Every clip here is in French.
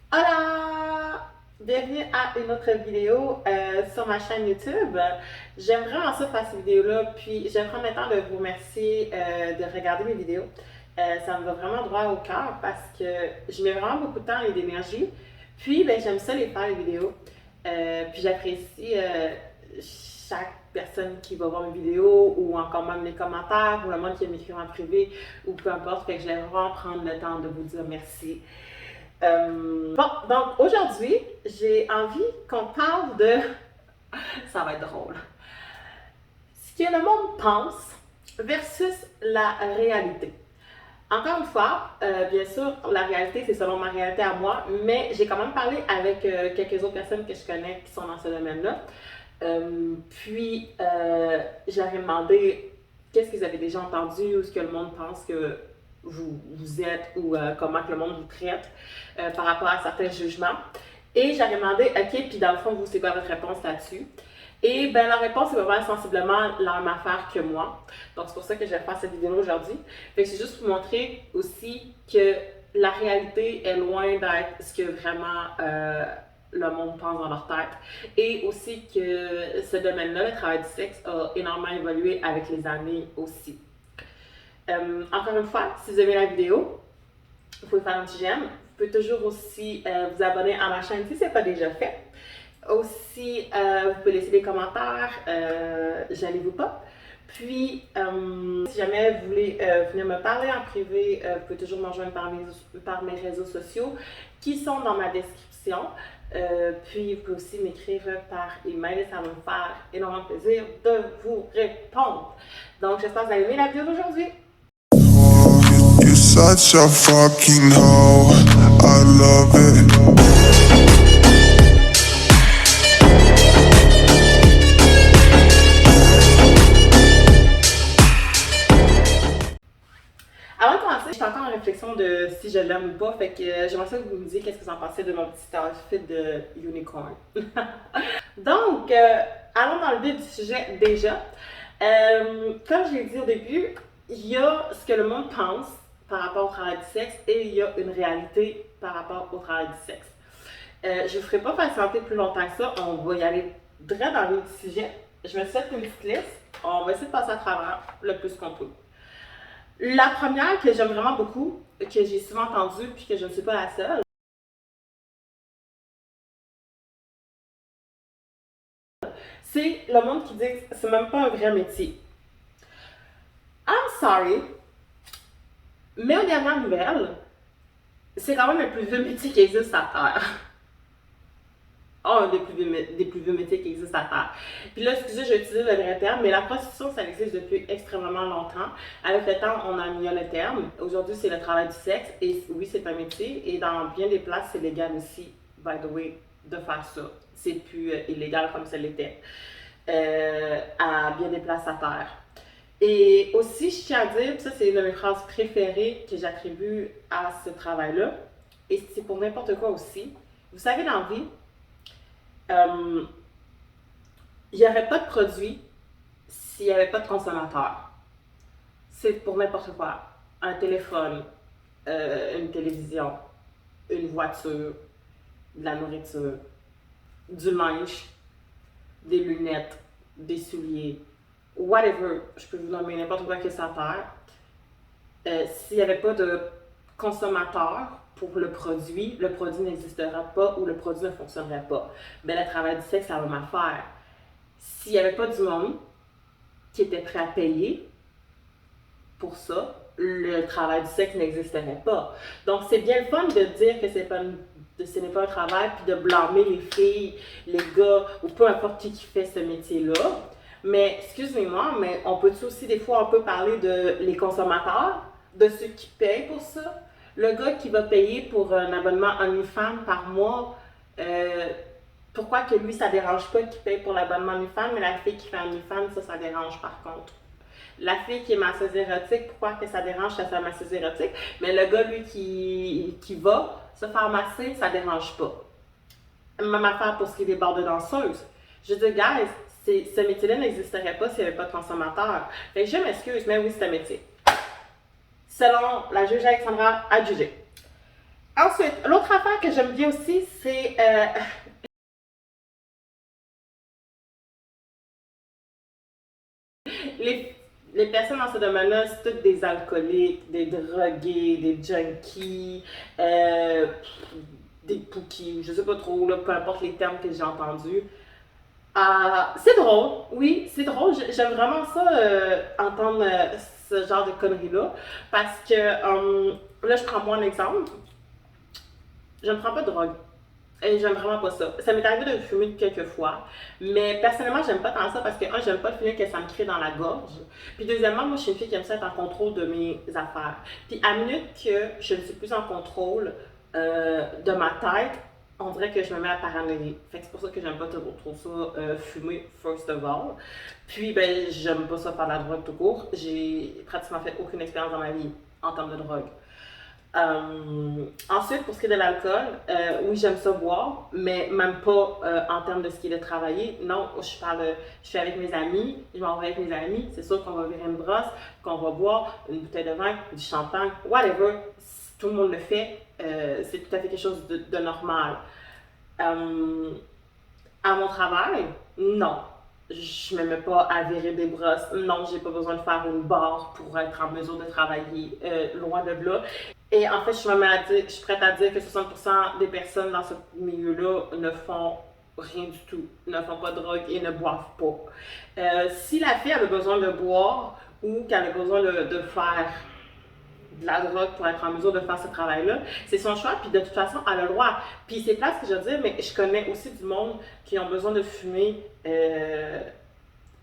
Hola! Bienvenue à une autre vidéo sur ma chaîne YouTube. J'aime vraiment ça faire ces vidéos-là, puis j'aime prendre le temps de vous remercier de regarder mes vidéos. Ça me va vraiment droit au cœur parce que je mets vraiment beaucoup de temps et d'énergie. Puis ben, j'aime ça les faire les vidéos. Puis j'apprécie chaque personne qui va voir mes vidéos ou encore même les commentaires ou le monde qui m'écrit en privé ou peu importe. Fait que je vais vraiment prendre le temps de vous dire merci. Bon, donc aujourd'hui, j'ai envie qu'on parle de. Ça va être drôle. Ce que le monde pense versus la réalité. Encore une fois, bien sûr, la réalité, c'est selon ma réalité à moi, mais j'ai quand même parlé avec quelques autres personnes que je connais qui sont dans ce domaine-là. J'avais demandé qu'est-ce qu'ils avaient déjà entendu ou ce que le monde pense que vous êtes ou comment que le monde vous traite par rapport à certains jugements. Et j'avais demandé, OK, puis dans le fond, vous, c'est quoi votre réponse là-dessus? Et ben la réponse est vraiment sensiblement la même affaire que moi. Donc c'est pour ça que je vais faire cette vidéo aujourd'hui. Fait que c'est juste pour vous montrer aussi que la réalité est loin d'être ce que vraiment le monde pense dans leur tête. Et aussi que ce domaine-là, le travail du sexe, a énormément évolué avec les années aussi. Encore une fois, si vous aimez la vidéo, vous pouvez faire un petit j'aime. Vous pouvez toujours aussi vous abonner à ma chaîne si ce n'est pas déjà fait. Aussi, vous pouvez laisser des commentaires, gênez-vous pas. Puis, si jamais vous voulez venir me parler en privé, vous pouvez toujours me rejoindre par mes réseaux sociaux qui sont dans ma description. Puis, vous pouvez aussi m'écrire par email et ça va me faire énormément plaisir de vous répondre. Donc, j'espère que vous avez aimé la vidéo d'aujourd'hui. You're such a fucking hoe. I love it. Avant de commencer, j'étais encore en réflexion de si je l'aime ou pas, fait que j'aimerais ça que vous me disiez qu'est-ce que vous en pensez de mon petit outfit de unicorn. Donc, allons dans le vif du sujet déjà. Comme je l'ai dit au début, il y a ce que le monde pense par rapport au travail du sexe et il y a une réalité par rapport au travail du sexe. Je ne vous ferai pas patienter plus longtemps que ça, on va y aller direct dans le vif du sujet. Je me suis fait une petite liste, on va essayer de passer à travers le plus qu'on peut. La première que j'aime vraiment beaucoup, que j'ai souvent entendue, puis que je ne suis pas la seule, c'est le monde qui dit que c'est même pas un vrai métier. I'm sorry, mais aux dernières nouvelles, c'est quand même le plus vieux métier qui existe à Terre. Un des plus vieux métiers qui existent à Terre. Puis là, excusez, j'ai utilisé le vrai terme, mais la prostitution, ça existe depuis extrêmement longtemps. Avec le temps, on a mis le terme. Aujourd'hui, c'est le travail du sexe. Et oui, c'est un métier. Et dans bien des places, c'est légal aussi, by the way, de faire ça. C'est plus illégal comme ça l'était à bien des places à Terre. Et aussi, je tiens à dire, ça c'est une de mes phrases préférées que j'attribue à ce travail-là, et c'est pour n'importe quoi aussi. Vous savez, dans la vie, euh, il n'y aurait pas de produit s'il n'y avait pas de consommateur. C'est pour n'importe quoi. Un téléphone, une télévision, une voiture, de la nourriture, du linge, des lunettes, des souliers, whatever. Je peux vous nommer n'importe quoi que ça terre. S'il n'y avait pas de consommateur pour le produit n'existera pas ou le produit ne fonctionnerait pas. Mais le travail du sexe, c'est la même affaire. S'il n'y avait pas du monde qui était prêt à payer pour ça, le travail du sexe n'existerait pas. Donc, c'est bien le fun de dire que ce n'est pas un travail, puis de blâmer les filles, les gars, ou peu importe qui fait ce métier-là. Mais, excusez-moi, mais on peut aussi des fois, on peut parler de les consommateurs, de ceux qui payent pour ça. Le gars qui va payer pour un abonnement OnlyFans par mois, pourquoi que lui, ça dérange pas qu'il paye pour l'abonnement OnlyFans, mais la fille qui fait OnlyFans, ça dérange par contre. La fille qui est masseuse érotique, pourquoi que ça dérange que sa masseuse érotique, mais le gars, lui, qui va se faire masser, ça dérange pas. Même affaire pour ce qui est des bars de danseuses. Je dis, guys, ce métier-là n'existerait pas s'il n'y avait pas de consommateurs. Fait que je m'excuse, mais oui, c'est un métier. Selon la juge Alexandra Adjugé. Ensuite, l'autre affaire que j'aime bien aussi, c'est les, les personnes dans ce domaine-là, c'est toutes des alcooliques, des drogués, des junkies, euh, des pookies, je sais pas trop, là, peu importe les termes que j'ai entendus. C'est drôle, oui, c'est drôle. J'aime vraiment ça, entendre ce genre de conneries-là. Parce que, là, je prends moi un exemple. Je ne prends pas de drogue. Et j'aime vraiment pas ça. Ça m'est arrivé de fumer quelques fois, mais personnellement, j'aime pas tant ça parce que, un, j'aime pas le feeling que ça me crée dans la gorge. Puis, deuxièmement, moi, je suis une fille qui aime ça être en contrôle de mes affaires. Puis, à minute que je ne suis plus en contrôle de ma tête, on dirait que je me mets à paranoïer. Fait que c'est pour ça que j'aime pas trop ça fumer, first of all. Puis, ben, j'aime pas ça faire de la drogue tout court. J'ai pratiquement fait aucune expérience dans ma vie en termes de drogue. Ensuite, pour ce qui est de l'alcool, oui, j'aime ça boire, mais même pas en termes de ce qui est de travailler. Non, je suis avec mes amis, je m'en vais avec mes amis, c'est sûr qu'on va virer une brosse, qu'on va boire une bouteille de vin, du champagne, whatever. Tout le monde le fait, c'est tout à fait quelque chose de normal. Euh, à mon travail, non. Je ne me mets pas à virer des brosses. Non, j'ai pas besoin de faire une barre pour être en mesure de travailler loin de là. Et en fait, je suis prête à dire que 60% des personnes dans ce milieu-là ne font rien du tout, ne font pas de drogue et ne boivent pas. Si la fille avait besoin de boire ou qu'elle a besoin de faire de la drogue pour être en mesure de faire ce travail-là, c'est son choix, puis de toute façon, elle a le droit. Puis c'est plate ce que je veux dire, mais je connais aussi du monde qui ont besoin de fumer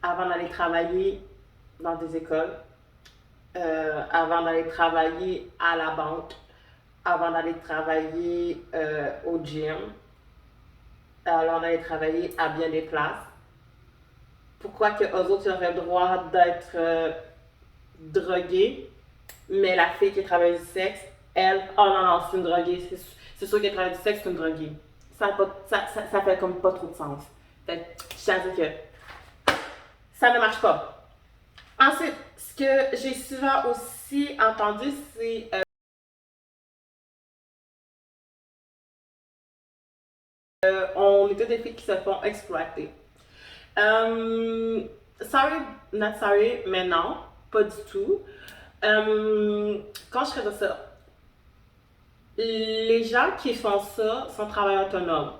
avant d'aller travailler dans des écoles, avant d'aller travailler à la banque, avant d'aller travailler au gym, avant d'aller travailler à bien des places. Pourquoi que eux autres auraient le droit d'être drogués, mais la fille qui travaille du sexe, elle, oh non, non, c'est une droguée. C'est sûr qu'elle travaille du sexe, c'est une droguée. Ça fait comme pas trop de sens. Fait que je tiens à dire que ça ne marche pas. Ensuite, ce que j'ai souvent aussi entendu, c'est on est tous des filles qui se font exploiter. Sorry, not sorry, mais non, pas du tout. Quand je faisais ça, les gens qui font ça sont travailleurs autonomes.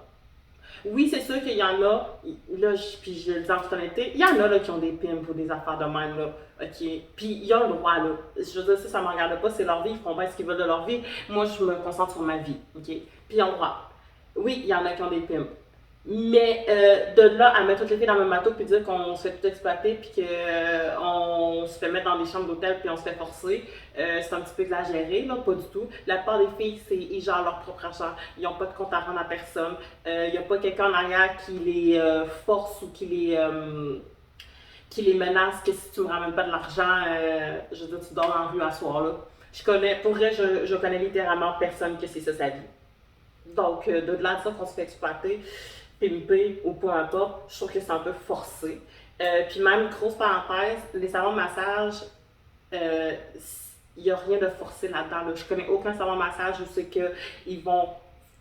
Oui, c'est sûr qu'il y en a, là, puis je le dis en toute honnêteté, il y en a là, qui ont des pimes pour des affaires de même, là, ok? Puis ils ont le droit, là. Je veux dire, ça ne me regarde pas, c'est leur vie, ils font bien ce qu'ils veulent de leur vie. Moi, je me concentre sur ma vie, ok? Puis ils ont le droit. Oui, il y en a qui ont des pimes. Mais de là à mettre toutes les filles dans le même bateau puis dire qu'on se fait tout exploiter puis qu'on se fait mettre dans des chambres d'hôtel puis on se fait forcer, c'est un petit peu exagéré, là, pas du tout. La plupart des filles, ils gèrent leur propre argent. Ils n'ont pas de compte à rendre à personne. Il n'y a pas quelqu'un en arrière qui les force ou qui les menace que si tu me ramènes pas de l'argent, je veux dire, tu dors en rue à soir, là. Pour vrai, je connais littéralement personne que c'est ça sa vie. Donc, de là de ça qu'on se fait exploiter, pimper ou peu importe, je trouve que c'est un peu forcé. Puis même, grosse parenthèse, les salons de massage, euh, il n'y a rien de forcé là-dedans. Là. Je connais aucun salon de massage où c'est qu'ils vont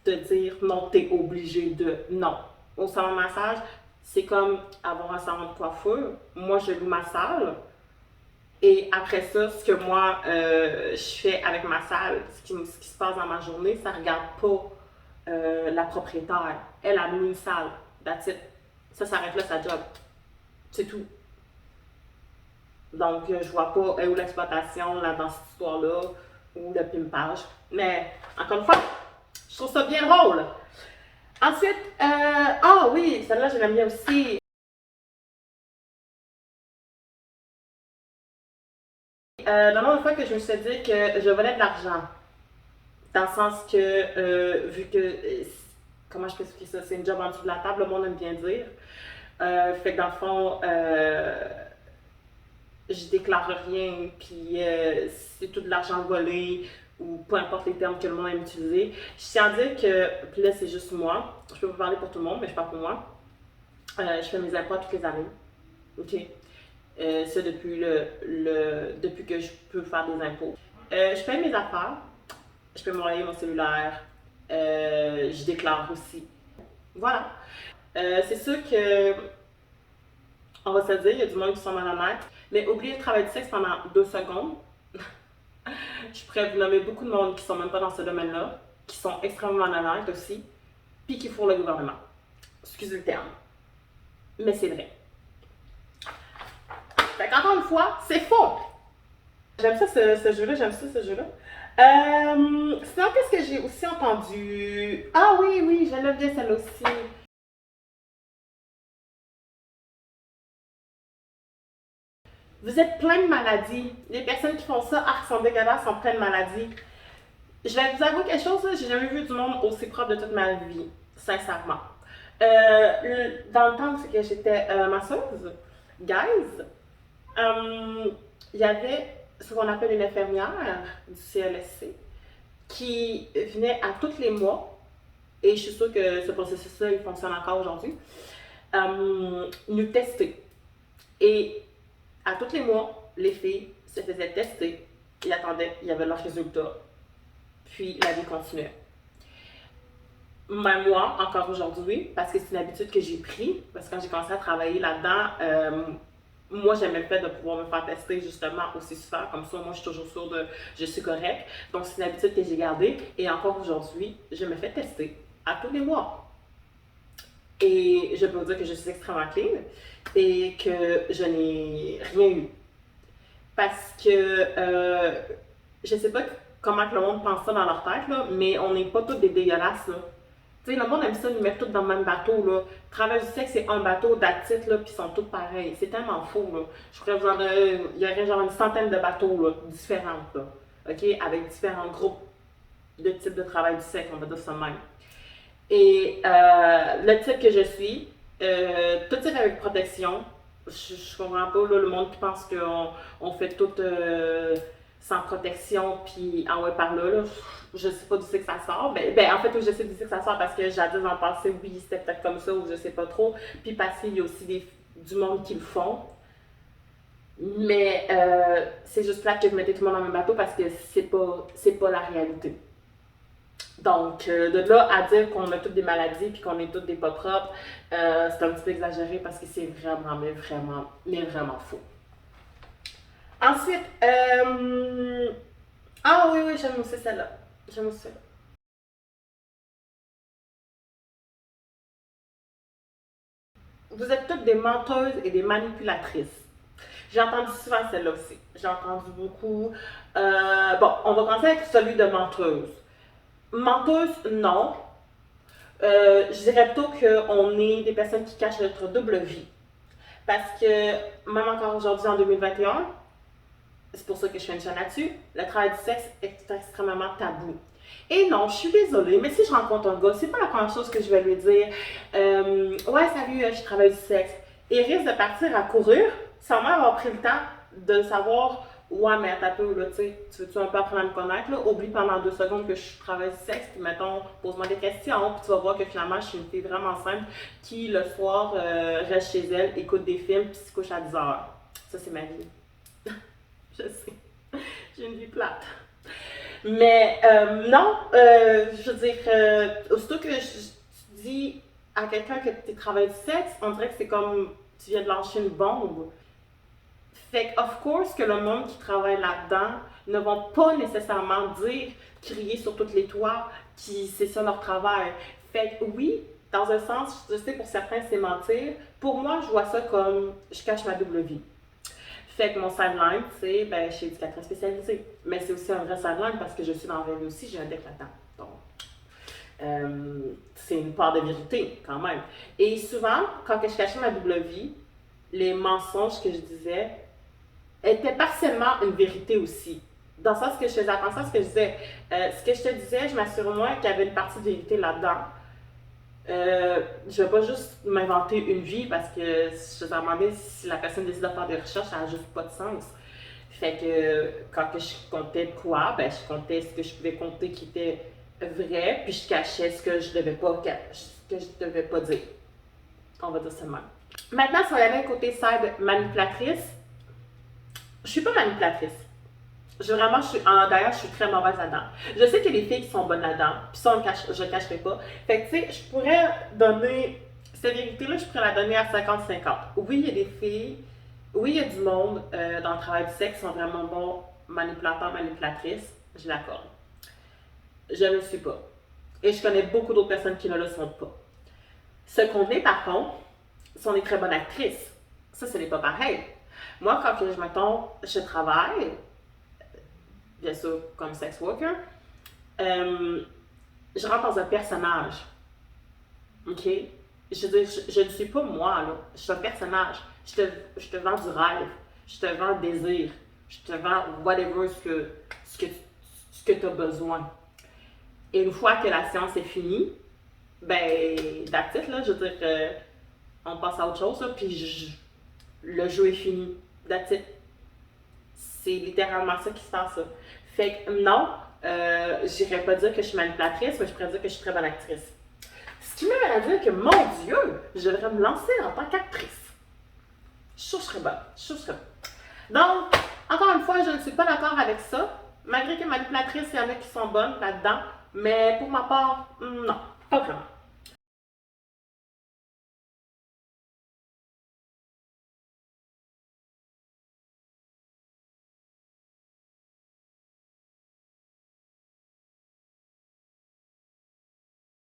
te dire non, t'es obligé de. Non. Au salon de massage, c'est comme avoir un salon de coiffure. Moi, je loue ma salle. Et après ça, ce que moi, je fais avec ma salle, ce qui se passe dans ma journée, ça ne regarde pas la propriétaire. Elle a mis une salle. That's it. Ça s'arrête là, sa job. C'est tout. Donc, je vois pas où l'exploitation là, dans cette histoire-là ou le pimpage. Mais, encore une fois, je trouve ça bien drôle. Ensuite, ah oui, celle-là, je l'aime bien aussi. La dernière fois que je me suis dit que je volais de l'argent. Dans le sens que, vu que, comment je peux expliquer ça, c'est une job en dessous de la table, le monde aime bien dire. Fait que dans le fond, je déclare rien, puis c'est tout de l'argent volé, ou peu importe les termes que le monde aime utiliser. Je tiens à dire que, puis là c'est juste moi, je peux pas parler pour tout le monde, mais je parle pour moi. Je fais mes impôts toutes les années. OK? Ça depuis que je peux faire des impôts. Je paye mes affaires, je paye mon loyer, mon cellulaire, je déclare aussi. Voilà. C'est sûr que, on va se dire, il y a du monde qui sont malhonnêtes, mais oubliez le travail du sexe pendant 2 secondes. Je pourrais vous nommer beaucoup de monde qui sont même pas dans ce domaine-là, qui sont extrêmement malhonnêtes aussi, puis qui fourrent le gouvernement. Excusez le terme. Mais c'est vrai. Fait qu'encore une fois, c'est faux. J'aime ça ce jeu-là, j'aime ça ce jeu-là. Sinon, qu'est-ce que j'ai aussi entendu? Ah oui, oui, je l'aime bien celle-là aussi. Vous êtes plein de maladies. Les personnes qui font ça, ah, sont dégueulasses, sont pleines de maladies. Je vais vous avouer quelque chose, j'ai jamais vu du monde aussi propre de toute ma vie, sincèrement. Dans le temps où j'étais masseuse, guys, il y avait ce qu'on appelle une infirmière du CLSC qui venait à tous les mois, et je suis sûre que ce processus-là, il fonctionne encore aujourd'hui, nous tester. Et à tous les mois, les filles se faisaient tester, ils attendaient, il y avait leurs résultats, puis la vie continuait. Même moi, encore aujourd'hui, parce que c'est une habitude que j'ai prise, parce que quand j'ai commencé à travailler là-dedans, moi j'aimais le fait de pouvoir me faire tester justement aussi souvent, comme ça moi je suis toujours sûre de je suis correcte. Donc c'est une habitude que j'ai gardée et encore aujourd'hui, je me fais tester à tous les mois. Et je peux vous dire que je suis extrêmement clean et que je n'ai rien eu. Parce que je sais pas comment que le monde pense ça dans leur tête, là, mais on n'est pas tous des dégueulasses. Là. Tu sais, le monde aime ça, nous mettre tous dans le même bateau, là. Travail du sexe, c'est un bateau d'actifs, là, puis ils sont tous pareils. C'est tellement faux, là. Je pourrais vous en donner, il y aurait genre une centaine de bateaux, là, différents, là. OK? Avec différents groupes de types de travail du sexe, on va dire ça de même. Et le type que je suis, tout type avec protection. Je comprends pas, là, le monde qui pense qu'on fait tout sans protection, puis en ouais par là, là, je sais pas d'où c'est que ça sort. En fait, je sais d'où c'est que ça sort parce que jadis dans le passé, oui, c'était peut-être comme ça ou je sais pas trop. Puis parce qu'il y a aussi du monde qui le font. Mais c'est juste là que je mettais tout le monde dans le même bateau parce que c'est pas la réalité. Donc, de là à dire qu'on a toutes des maladies puis qu'on est toutes des pas propres, c'est un petit peu exagéré parce que c'est vraiment, mais vraiment faux. Ensuite, ah oui, oui, j'aime aussi celle-là. J'aime aussi celle-là. Vous êtes toutes des menteuses et des manipulatrices. J'ai entendu souvent celle-là aussi. J'ai entendu beaucoup. Bon, on va commencer avec celui de menteuse. Menteuse, non. Je dirais plutôt qu'on est des personnes qui cachent notre double vie. Parce que même encore aujourd'hui, en 2021, c'est pour ça que je fais une chaîne là-dessus, le travail du sexe est extrêmement tabou. Et non, je suis désolée, mais si je rencontre un gars, c'est pas la première chose que je vais lui dire. Ouais, salut, je travaille du sexe. Il risque de partir à courir sans même avoir pris le temps de savoir, ouais, mais attends un peu, là, tu veux-tu un peu apprendre à me connaître, là? Oublie pendant 2 secondes que je travaille du sexe, puis mettons, pose-moi des questions, puis tu vas voir que finalement, je suis une fille vraiment simple qui, le soir, reste chez elle, écoute des films, puis se couche à 10 heures. Ça, c'est ma vie. Je sais. J'ai une vie plate. Mais non, je veux dire, aussitôt que tu dis à quelqu'un que tu travailles du sexe, on dirait que c'est comme tu viens de lâcher une bombe. Fait que, of course, que le monde qui travaille là-dedans ne vont pas nécessairement dire, crier sur toutes les toits, qui c'est ça leur travail. Fait que oui, dans un sens, je sais pour certains c'est mentir. Pour moi, je vois ça comme je cache ma double vie. Fait que mon sideline, c'est, je suis éducatrice spécialisée. Mais c'est aussi un vrai sideline parce que je suis dans la vraie vie aussi, j'ai un déclatant. Donc, c'est une part de vérité quand même. Et souvent, quand je cachais ma double vie, les mensonges que je disais étaient partiellement une vérité aussi. Dans le sens que je faisais attention à ce que je disais. Ce que je te disais, je m'assure au moins qu'il y avait une partie de vérité là-dedans. Je vais pas juste m'inventer une vie parce que je me demandais si la personne décide de faire des recherches, ça n'a juste pas de sens. Fait que quand que je comptais quoi, je comptais ce que je pouvais compter qui était vrai, puis je cachais ce que je devais pas dire. On va dire ça de même. Maintenant, si on avait un côté side manipulatrice, je suis pas manipulatrice. Vraiment, d'ailleurs, je suis très mauvaise là-dedans. Je sais qu'il y a des filles qui sont bonnes là-dedans, puis ça, je ne cacherai pas. Fait que, tu sais, je pourrais donner, cette vérité-là, je pourrais la donner à 50-50. Oui, il y a des filles, oui, il y a du monde dans le travail du sexe qui sont vraiment bons manipulateurs, manipulatrices, je l'accorde. Je ne le suis pas. Et je connais beaucoup d'autres personnes qui ne le sont pas. Ce qu'on est, par contre, sont des très bonnes actrices. Ça, ce n'est pas pareil. Moi, quand je travaille, bien sûr, comme sex worker, je rentre dans un personnage. OK? Je veux dire, je ne suis pas moi, là. Je suis un personnage. Je te vends du rêve. Je te vends le désir. Je te vends whatever ce que tu as besoin. Et une fois que la séance est finie, ben, that's it, là. Je veux dire, on passe à autre chose, là, puis le jeu est fini. That's it. C'est littéralement ça qui se passe, là. Fait que non, j'irais pas dire que je suis manipulatrice, mais je pourrais dire que je suis très bonne actrice. Ce qui m'amène à dire que, mon Dieu, je devrais me lancer en tant qu'actrice. Je suis sûre que je serais bonne. Je suis sûre que je serais bonne. Donc, encore une fois, je ne suis pas d'accord avec ça. Malgré que manipulatrice, il y en a qui sont bonnes là-dedans. Mais pour ma part, non, pas vraiment.